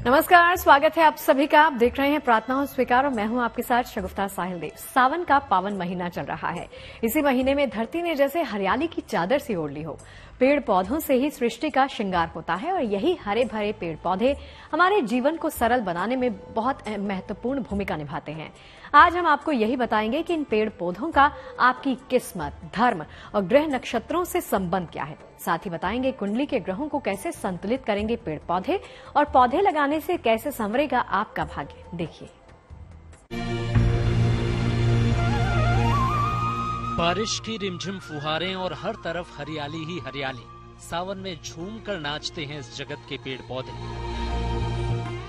नमस्कार, स्वागत है आप सभी का। आप देख रहे हैं प्रार्थनाओं स्वीकार और मैं हूं आपके साथ शगुफ्ता साहिल देव। सावन का पावन महीना चल रहा है। इसी महीने में धरती ने जैसे हरियाली की चादर सी ओढ़ ली हो। पेड़ पौधों से ही सृष्टि का श्रृंगार होता है और यही हरे भरे पेड़ पौधे हमारे जीवन को सरल बनाने में बहुत महत्वपूर्ण भूमिका निभाते हैं। आज हम आपको यही बताएंगे कि इन पेड़ पौधों का आपकी किस्मत, धर्म और ग्रह नक्षत्रों से संबंध क्या है। साथ ही बताएंगे कुंडली के ग्रहों को कैसे संतुलित करेंगे पेड़ पौधे और पौधे लगाने से कैसे संवरेगा आपका भाग्य। देखिए। बारिश की रिमझिम फुहारें और हर तरफ हरियाली ही हरियाली। सावन में झूम कर नाचते हैं इस जगत के पेड़ पौधे।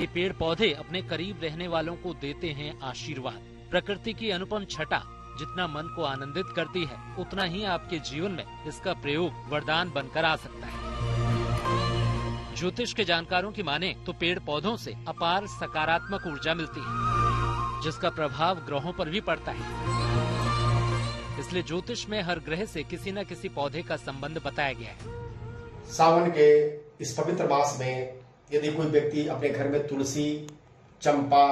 ये पेड़ पौधे अपने करीब रहने वालों को देते हैं आशीर्वाद। प्रकृति की अनुपम छटा जितना मन को आनंदित करती है, उतना ही आपके जीवन में इसका प्रयोग वरदान बनकर आ सकता है। ज्योतिष के जानकारों की माने तो पेड़ पौधों से अपार सकारात्मक ऊर्जा मिलती है, जिसका प्रभाव ग्रहों पर भी पड़ता है। इसलिए ज्योतिष में हर ग्रह से किसी न किसी पौधे का संबंध बताया गया है। सावन के इस पवित्र मास में यदि कोई व्यक्ति अपने घर में तुलसी, चंपा,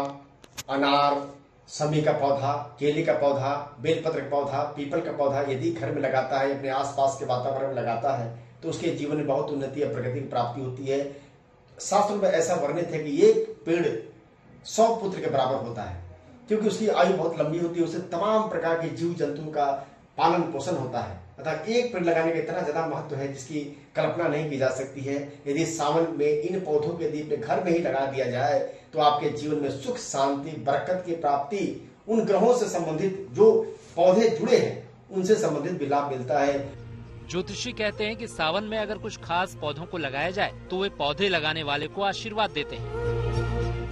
अनार, समी का पौधा, केले का पौधा, बेलपत्र का पौधा, पीपल का पौधा यदि घर में लगाता है, अपने आसपास के वातावरण में लगाता है, तो उसके जीवन में बहुत उन्नति और प्रगति की प्राप्ति होती है। शास्त्रों में ऐसा वर्णित है कि एक पेड़ 100 पुत्र के बराबर होता है, क्योंकि उसकी आयु बहुत लंबी होती है। उसे तमाम प्रकार के जीव जंतुओं का पालन पोषण होता है। अतः एक पेड़ लगाने का इतना ज्यादा महत्व है जिसकी कल्पना नहीं की जा सकती है। यदि सावन में इन पौधों को यदि अपने घर में ही लगा दिया जाए तो आपके जीवन में सुख, शांति, बरकत की प्राप्ति, उन ग्रहों से संबंधित जो पौधे जुड़े हैं उनसे संबंधित भी लाभ मिलता है। ज्योतिषी कहते हैं कि सावन में अगर कुछ खास पौधों को लगाया जाए तो वे पौधे लगाने वाले को आशीर्वाद देते हैं।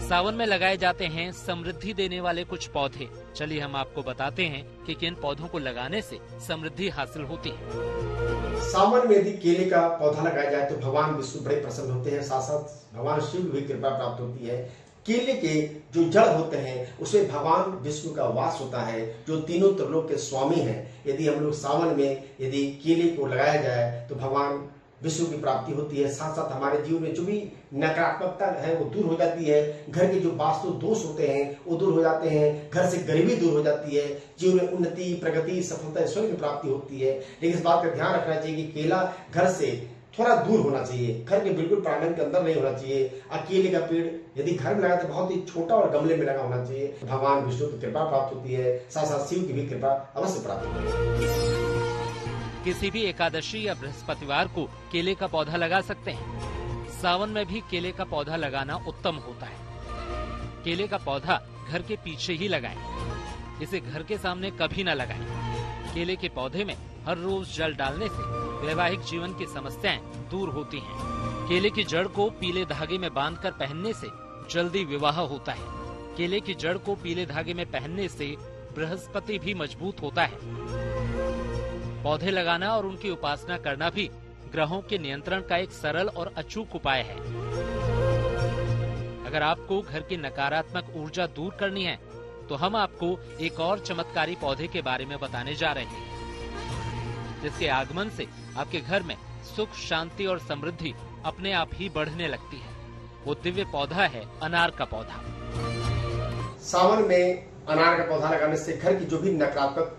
सावन में लगाए जाते हैं समृद्धि देने वाले कुछ पौधे। चलिए हम आपको बताते हैं कि किन पौधों को लगाने से समृद्धि हासिल होती है। सावन में यदि केले का पौधा लगाया जाए तो भगवान विष्णु बड़े प्रसन्न होते हैं, साथ साथ भगवान शिव भी कृपा प्राप्त होती है। केले के जो जड़ होते हैं उसमें भगवान विष्णु का वास होता है, जो तीनों त्रिलोक के स्वामी हैं। यदि हम लोग सावन में यदि केले को लगाया जाए तो भगवान विष्णु की प्राप्ति होती है। साथ साथ हमारे जीवन में जो भी नकारात्मकता है वो दूर हो जाती है। घर के जो वास्तु दोष होते हैं वो दूर हो जाते हैं। घर से गरीबी दूर हो जाती है। जीवन में उन्नति, प्रगति, सफलता, ईश्वर की प्राप्ति होती है। लेकिन इस बात का ध्यान रखना चाहिए कि केला घर से थोड़ा दूर होना चाहिए, घर के बिल्कुल प्रांगण के अंदर नहीं होना चाहिए। केले का पेड़ यदि घर में लगा तो बहुत ही छोटा और गमले में लगा होना चाहिए। भगवान विष्णु की कृपा प्राप्त होती है, साथ साथ शिव की भी कृपा अवश्य प्राप्त होती है। किसी भी एकादशी या बृहस्पतिवार को केले का पौधा लगा सकते हैं। सावन में भी केले का पौधा लगाना उत्तम होता है। केले का पौधा घर के पीछे ही लगाएं। इसे घर के सामने कभी न लगाएं। केले के पौधे में हर रोज जल डालने से वैवाहिक जीवन की समस्याएं दूर होती हैं। केले की जड़ को पीले धागे में बांधकर पहनने से जल्दी विवाह होता है। केले की जड़ को पीले धागे में पहनने से बृहस्पति भी मजबूत होता है। पौधे लगाना और उनकी उपासना करना भी ग्रहों के नियंत्रण का एक सरल और अचूक उपाय है। अगर आपको घर की नकारात्मक ऊर्जा दूर करनी है तो हम आपको एक और चमत्कारी पौधे के बारे में बताने जा रहे हैं, जिसके आगमन से आपके घर में सुख, शांति और समृद्धि अपने आप ही बढ़ने लगती है। वो दिव्य पौधा है अनार का पौधा। सावन में अनार का पौधा लगाने से घर की जो भी नकारात्मक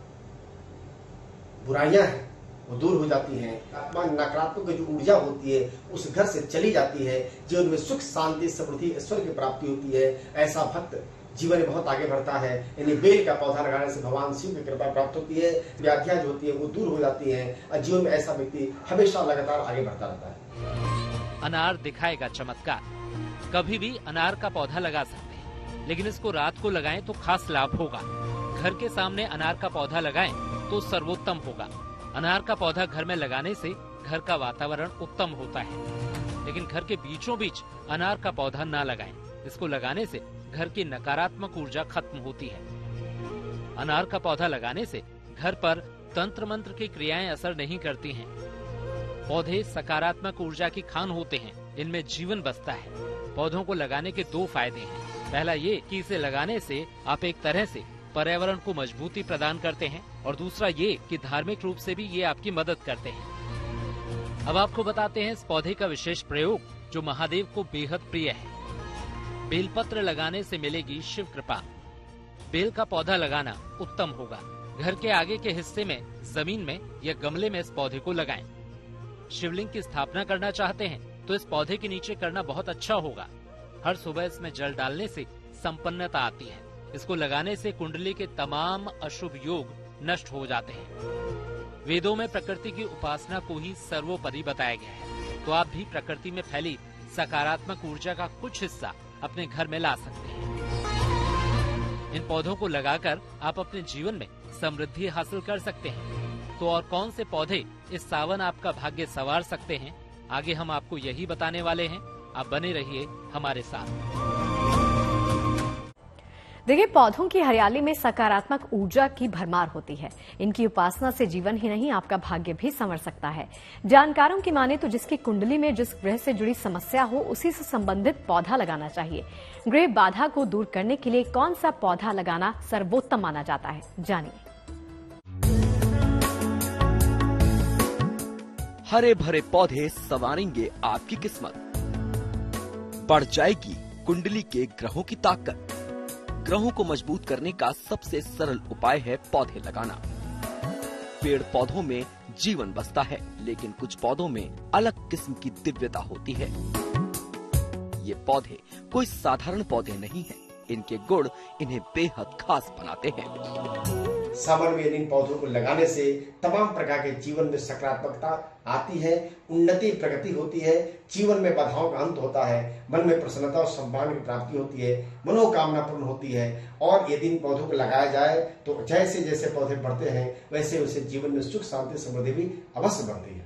बुराइयां हैं वो दूर हो जाती हैं। नकारात्मक जो ऊर्जा होती है उस घर से चली जाती है। जीवन में सुख, शांति, समृद्धि, ईश्वर की प्राप्ति होती है। ऐसा भक्त जीवन में बहुत आगे बढ़ता है। यानी बेल का पौधा लगाने से भगवान शिव की कृपा प्राप्त होती है। व्याधियां जो होती है वो दूर हो जाती है और जीवन में ऐसा व्यक्ति हमेशा लगातार आगे बढ़ता रहता है। अनार दिखाएगा चमत्कार। कभी भी अनार का पौधा लगा सकते हैं, लेकिन इसको रात को लगाएं तो खास लाभ होगा। घर के सामने अनार का पौधा लगाएं तो सर्वोत्तम होगा। अनार का पौधा घर में लगाने से घर का वातावरण उत्तम होता है, लेकिन घर के बीचों बीच अनार का पौधा ना लगाएं। इसको लगाने से घर की नकारात्मक ऊर्जा खत्म होती है। अनार का पौधा लगाने से घर पर तंत्र मंत्र की क्रियाएं असर नहीं करती हैं। पौधे सकारात्मक ऊर्जा की खान होते हैं, इनमें जीवन बसता है। पौधों को लगाने के 2 फायदे हैं। पहला ये कि इसे लगाने से आप एक तरह से पर्यावरण को मजबूती प्रदान करते हैं, और दूसरा ये कि धार्मिक रूप से भी ये आपकी मदद करते हैं। अब आपको बताते हैं इस पौधे का विशेष प्रयोग जो महादेव को बेहद प्रिय है। बेलपत्र लगाने से मिलेगी शिव कृपा। बेल का पौधा लगाना उत्तम होगा। घर के आगे के हिस्से में, जमीन में या गमले में इस पौधे को लगाएं। शिवलिंग की स्थापना करना चाहते हैं तो इस पौधे के नीचे करना बहुत अच्छा होगा। हर सुबह इसमें जल डालने से संपन्नता आती है। इसको लगाने से कुंडली के तमाम अशुभ योग नष्ट हो जाते हैं। वेदों में प्रकृति की उपासना को ही सर्वोपरि बताया गया है, तो आप भी प्रकृति में फैली सकारात्मक ऊर्जा का कुछ हिस्सा अपने घर में ला सकते हैं। इन पौधों को लगाकर आप अपने जीवन में समृद्धि हासिल कर सकते हैं। तो और कौन से पौधे इस सावन आपका भाग्य संवार सकते हैं, आगे हम आपको यही बताने वाले हैं। आप बने रहिए हमारे साथ। देखिए, पौधों की हरियाली में सकारात्मक ऊर्जा की भरमार होती है। इनकी उपासना से जीवन ही नहीं, आपका भाग्य भी संवर सकता है। जानकारों की माने तो जिसकी कुंडली में जिस ग्रह से जुड़ी समस्या हो, उसी से संबंधित पौधा लगाना चाहिए। ग्रह बाधा को दूर करने के लिए कौन सा पौधा लगाना सर्वोत्तम माना जाता है, जानिए। हरे भरे पौधे संवारेंगे आपकी किस्मत। बढ़ जाएगी कुंडली के ग्रहों की ताकत। ग्रहों को मजबूत करने का सबसे सरल उपाय है पौधे लगाना। पेड़ पौधों में जीवन बसता है, लेकिन कुछ पौधों में अलग किस्म की दिव्यता होती है। ये पौधे कोई साधारण पौधे नहीं हैं। इनके गुण इन्हें बेहद खास बनाते हैं। सावन में इन पौधों को लगाने से तमाम प्रकार के जीवन में सकारात्मकता आती है, उन्नति प्रगति होती है, जीवन में बाधाओं का अंत होता है, मन में प्रसन्नता और सम्मान की प्राप्ति होती है, मनोकामना पूर्ण होती है। और यदि इन पौधों को लगाया जाए तो जैसे जैसे पौधे बढ़ते हैं वैसे वैसे जीवन में सुख शांति समृद्धि भी अवश्य बढ़ती है।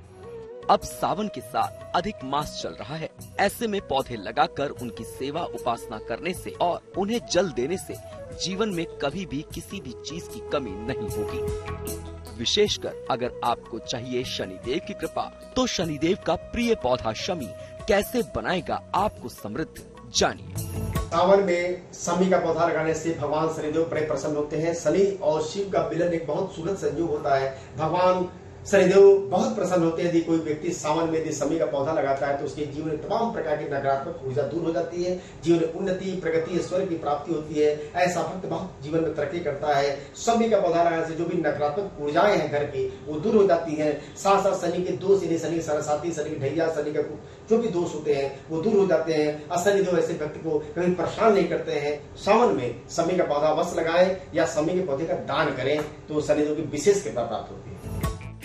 अब सावन के साथ अधिक मास चल रहा है। ऐसे में पौधे लगाकर उनकी सेवा उपासना करने से और उन्हें जल देने से जीवन में कभी भी किसी भी चीज की कमी नहीं होगी। विशेषकर अगर आपको चाहिए शनिदेव की कृपा, तो शनिदेव का प्रिय पौधा शमी कैसे बनाएगा आपको समृद्ध, जानिए। सावन में शमी का पौधा लगाने से भगवान शनिदेव बड़े प्रसन्न होते हैं। शनि और शिव का मिलन एक बहुत सुखद संयोग होता है। भगवान शनिदेव बहुत प्रसन्न होते हैं। यदि कोई व्यक्ति सावन में यदि शमी का पौधा लगाता है तो उसके जीवन में तमाम प्रकार की नकारात्मक ऊर्जा दूर हो जाती है, जीवन में उन्नति प्रगति स्वर्ग की प्राप्ति होती है। ऐसा भक्त बहुत जीवन में तरक्की करता है। शमी का पौधा लगाने से जो भी नकारात्मक ऊर्जाएं हैं घर की, वो दूर हो जाती है। साथ साथ शनि के दोष, यानी शनि सरसाती, शनि की ढैया, शनि का जो भी दोष होते हैं वो दूर हो जाते हैं। और शनिदेव ऐसे व्यक्ति को कभी परेशान नहीं करते हैं। सावन में शमी का पौधा अवश्य लगाएं या शमी के पौधे का दान करें तो शनिदेव की विशेष कृपा प्राप्त होती है।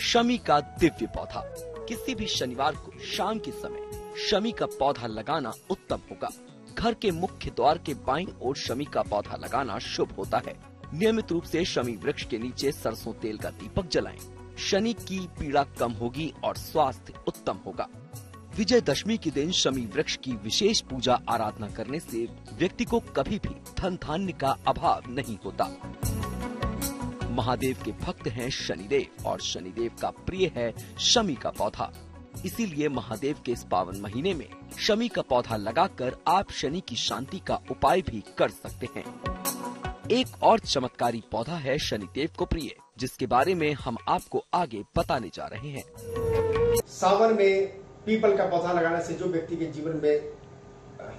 शमी का दिव्य पौधा। किसी भी शनिवार को शाम के समय शमी का पौधा लगाना उत्तम होगा। घर के मुख्य द्वार के बाईं ओर शमी का पौधा लगाना शुभ होता है। नियमित रूप से शमी वृक्ष के नीचे सरसों तेल का दीपक जलाएं। शनि की पीड़ा कम होगी और स्वास्थ्य उत्तम होगा। विजयदशमी के दिन शमी वृक्ष की विशेष पूजा आराधना करने से व्यक्ति को कभी भी धन धान्य का अभाव नहीं होता। महादेव के भक्त हैं शनिदेव और शनिदेव का प्रिय है शमी का पौधा। इसीलिए महादेव के इस पावन महीने में शमी का पौधा लगाकर आप शनि की शांति का उपाय भी कर सकते हैं। एक और चमत्कारी पौधा है शनिदेव को प्रिय, जिसके बारे में हम आपको आगे बताने जा रहे हैं। सावन में पीपल का पौधा लगाने से जो व्यक्ति के जीवन में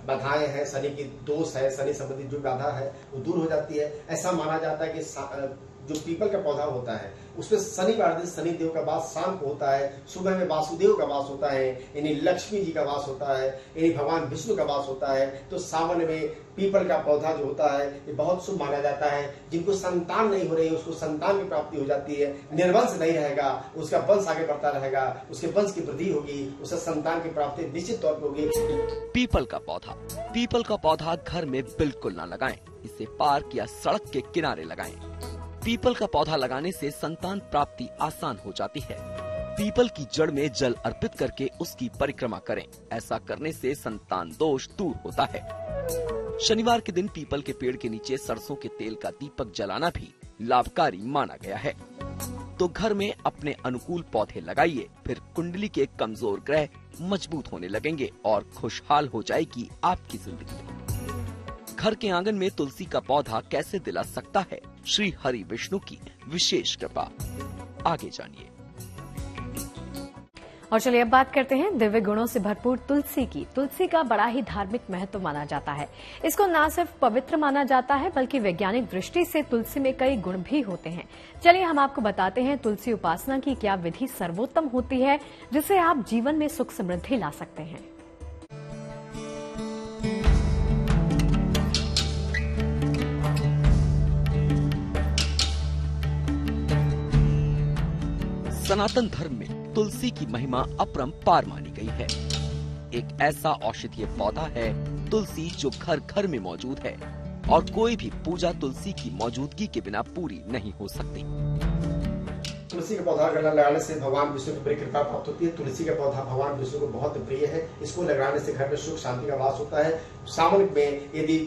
बाधाएं हैं, शनि की दोष है, शनि संबंधित जो बाधा है वो दूर हो जाती है। ऐसा माना जाता है कि जो पीपल का पौधा होता है उसमें शनिवार दिन शनिदेव का वास शाम को होता है, सुबह में वासुदेव का वास होता है, यानी लक्ष्मी जी का वास होता है, यानी भगवान विष्णु का वास होता है। तो सावन में पीपल का पौधा जो होता है ये बहुत शुभ माना जाता है। जिनको संतान नहीं हो रही है उसको संतान की प्राप्ति हो जाती है। निर्वंश नहीं रहेगा, उसका वंश आगे बढ़ता रहेगा, उसके वंश की वृद्धि होगी, उसे संतान की प्राप्ति निश्चित तौर पर होगी। पीपल का पौधा। पीपल का पौधा घर में बिल्कुल न लगाएं। इसे पार्क या सड़क के किनारे लगाएं। पीपल का पौधा लगाने से संतान प्राप्ति आसान हो जाती है। पीपल की जड़ में जल अर्पित करके उसकी परिक्रमा करें। ऐसा करने से संतान दोष दूर होता है। शनिवार के दिन पीपल के पेड़ के नीचे सरसों के तेल का दीपक जलाना भी लाभकारी माना गया है। तो घर में अपने अनुकूल पौधे लगाइए, फिर कुंडली के कमजोर ग्रह मजबूत होने लगेंगे और खुशहाल हो जाएगी आपकी जिंदगी। घर के आंगन में तुलसी का पौधा कैसे दिला सकता है श्री हरि विष्णु की विशेष कृपा, आगे जानिए। और चलिए अब बात करते हैं दिव्य गुणों से भरपूर तुलसी की। तुलसी का बड़ा ही धार्मिक महत्व माना जाता है। इसको न सिर्फ पवित्र माना जाता है बल्कि वैज्ञानिक दृष्टि से तुलसी में कई गुण भी होते हैं। चलिए हम आपको बताते हैं तुलसी उपासना की क्या विधि सर्वोत्तम होती है, जिससे आप जीवन में सुख समृद्धि ला सकते हैं। सनातन धर्म में तुलसी की महिमा अपरंपार मानी गई है। एक ऐसा औषधीय पौधा है तुलसी जो घर घर में मौजूद है और कोई भी पूजा तुलसी की मौजूदगी के बिना पूरी नहीं हो सकती। तुलसी का पौधा लगाने से भगवान विष्णु की बड़ी कृपा प्राप्त होती है। तुलसी का पौधा भगवान विष्णु को बहुत प्रिय है। इसको लगाने से घर में सुख शांति का वास होता है। सावन में यदि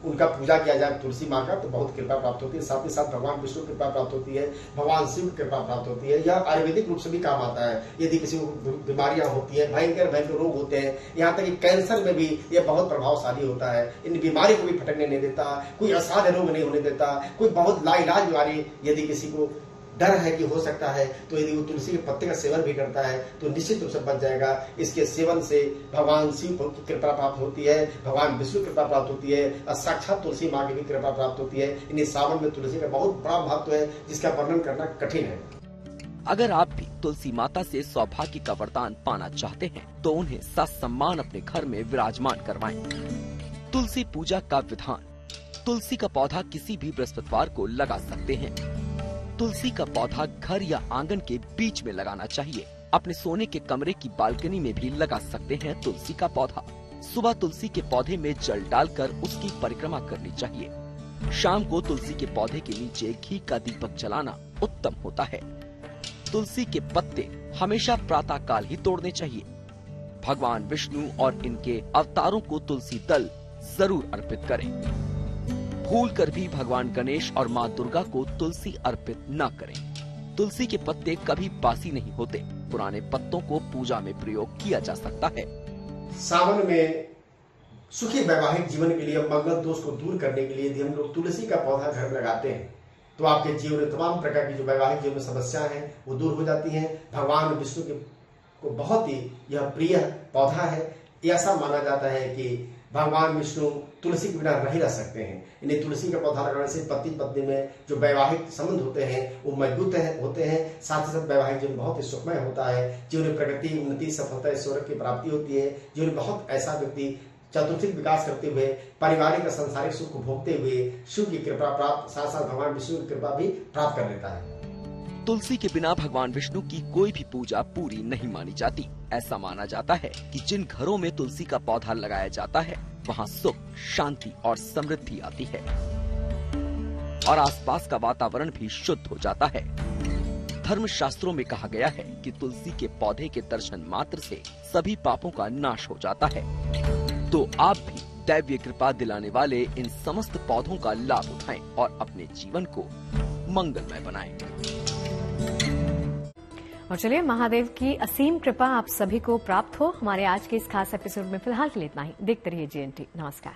उनका पूजा किया जाए तुलसी माँ का तो बहुत कृपा प्राप्त होती है। साथ ही साथ भगवान विष्णु की कृपा प्राप्त होती है, भगवान शिव की कृपा प्राप्त होती है। यह आयुर्वेदिक रूप से भी काम आता है। यदि किसी को बीमारियां होती है, भयंकर रोग होते हैं, यहाँ तक कि कैंसर में भी यह बहुत प्रभावशाली होता है। इन बीमारी को भी फटकने नहीं देता, कोई असाध्य रोग नहीं होने देता। कोई बहुत लाइलाज बीमारी यदि किसी को डर है कि हो सकता है तो यदि वो तुलसी के पत्ते का सेवन भी करता है तो निश्चित रूप से बच जाएगा। इसके सेवन से भगवान शिव की कृपा प्राप्त होती है, भगवान विष्णु की कृपा प्राप्त होती है और साक्षात तुलसी माँ की भी कृपा प्राप्त होती है। इन्हीं सावन में तुलसी का बहुत बड़ा महत्व है जिसका वर्णन करना कठिन है। अगर आप भी तुलसी माता से सौभाग्य का वरदान पाना चाहते हैं तो उन्हें ससम्मान अपने घर में विराजमान करवाएं। तुलसी पूजा का विधान। तुलसी का पौधा किसी भी बृहस्पतिवार को लगा सकते हैं। तुलसी का पौधा घर या आंगन के बीच में लगाना चाहिए। अपने सोने के कमरे की बालकनी में भी लगा सकते हैं तुलसी का पौधा। सुबह तुलसी के पौधे में जल डालकर उसकी परिक्रमा करनी चाहिए। शाम को तुलसी के पौधे के नीचे घी का दीपक जलाना उत्तम होता है। तुलसी के पत्ते हमेशा प्रातः काल ही तोड़ने चाहिए। भगवान विष्णु और इनके अवतारों को तुलसी दल जरूर अर्पित करें। भूल कर भी भगवान गणेश और माँ दुर्गा को तुलसी अर्पित न करें। तुलसी के पत्ते कभी बासी नहीं होते। पुराने पत्तों को पूजा में प्रयोग किया जा सकता है। सावन में सुखी वैवाहिक जीवन के लिए, मंगल दोष को दूर करने के लिए यदि हम लोग तुलसी का पौधा घर में लगाते हैं तो आपके जीवन में तमाम प्रकार की जो वैवाहिक जीवन में समस्याएं हैं वो दूर हो जाती हैं। भगवान विष्णु को बहुत ही यह प्रिय पौधा है। ऐसा माना जाता है कि भगवान विष्णु तुलसी के बिना नहीं रह सकते हैं। इन्हें तुलसी का पौधा लगाने से पति पत्नी में जो वैवाहिक संबंध होते हैं वो मजबूत होते हैं। साथ ही साथ वैवाहिक जीवन बहुत ही सुखमय होता है। जीवन में प्रगति, उन्नति, सफलता, ऐश्वर्य की प्राप्ति होती है। जीवन में बहुत ऐसा व्यक्ति चतुर्थिक विकास करते हुए, पारिवारिक और सांसारिक सुख को भोगते हुए शिव की कृपा प्राप्त, साथ साथ भगवान विष्णु की कृपा भी प्राप्त कर लेता है। तुलसी के बिना भगवान विष्णु की कोई भी पूजा पूरी नहीं मानी जाती। ऐसा माना जाता है कि जिन घरों में तुलसी का पौधा लगाया जाता है वहाँ सुख, शांति और समृद्धि आती है और आसपास का वातावरण भी शुद्ध हो जाता है। धर्म शास्त्रों में कहा गया है कि तुलसी के पौधे के दर्शन मात्र से सभी पापों का नाश हो जाता है। तो आप भी दैवीय कृपा दिलाने वाले इन समस्त पौधों का लाभ उठाएं और अपने जीवन को मंगलमय बनाएं। और चलिए महादेव की असीम कृपा आप सभी को प्राप्त हो। हमारे आज के इस खास एपिसोड में फिलहाल के लिए इतना ही। देखते रहिए GNT। नमस्कार।